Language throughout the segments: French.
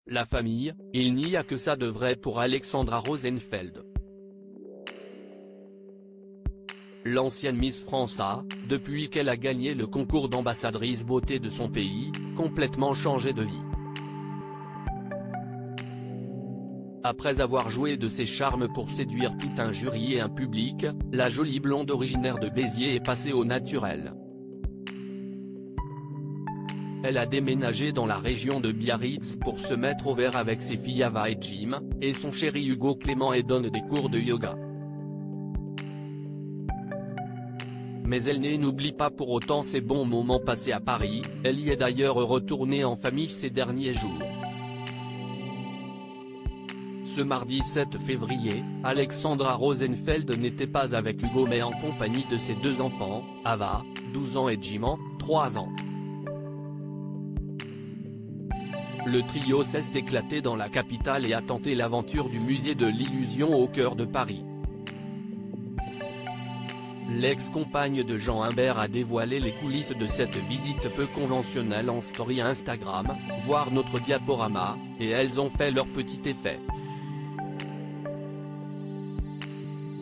La famille, il n'y a que ça de vrai pour Alexandra Rosenfeld. L'ancienne Miss France a, depuis qu'elle a gagné le concours d'ambassadrice beauté de son pays, complètement changé de vie. Après avoir joué de ses charmes pour séduire tout un jury et un public, la jolie blonde originaire de Béziers est passée au naturel. Elle a déménagé dans la région de Biarritz pour se mettre au vert avec ses filles Ava et Jim, et son chéri Hugo Clément et donne des cours de yoga. Mais elle n'oublie pas pour autant ses bons moments passés à Paris, elle y est d'ailleurs retournée en famille ces derniers jours. Ce mardi 7 février, Alexandra Rosenfeld n'était pas avec Hugo mais en compagnie de ses deux enfants, Ava, 12 ans et Jim, 3 ans. Le trio s'est éclaté dans la capitale et a tenté l'aventure du musée de l'Illusion au cœur de Paris. L'ex-compagne de Jean Imbert a dévoilé les coulisses de cette visite peu conventionnelle en story Instagram, voir notre diaporama, et elles ont fait leur petit effet.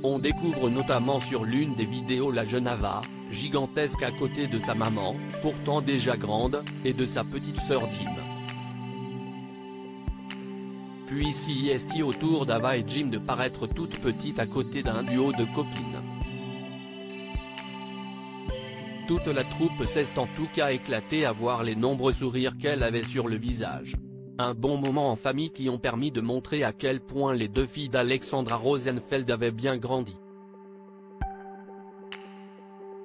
On découvre notamment sur l'une des vidéos la jeune Ava, gigantesque à côté de sa maman, pourtant déjà grande, et de sa petite sœur Jim. Puis s'y est au tour d'Ava et Jim de paraître toute petite à côté d'un duo de copines. Toute la troupe s'est en tout cas éclatée à voir les nombreux sourires qu'elle avait sur le visage. Un bon moment en famille qui ont permis de montrer à quel point les deux filles d'Alexandra Rosenfeld avaient bien grandi.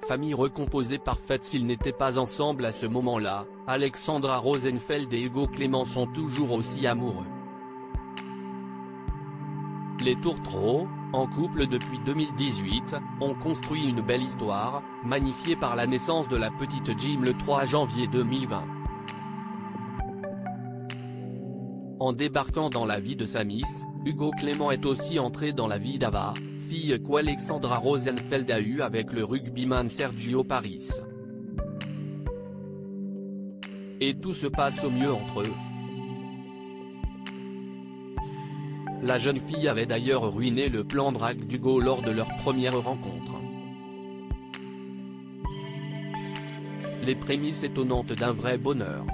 Famille recomposée parfaite s'ils n'étaient pas ensemble à ce moment-là, Alexandra Rosenfeld et Hugo Clément sont toujours aussi amoureux. Les Tourtereaux, en couple depuis 2018, ont construit une belle histoire, magnifiée par la naissance de la petite Jim le 3 janvier 2020. En débarquant dans la vie de sa miss, Hugo Clément est aussi entré dans la vie d'Ava, fille qu'Alexandra Rosenfeld a eue avec le rugbyman Sergio Paris. Et tout se passe au mieux entre eux. La jeune fille avait d'ailleurs ruiné le plan drague d'Hugo lors de leur première rencontre. Les prémices étonnantes d'un vrai bonheur.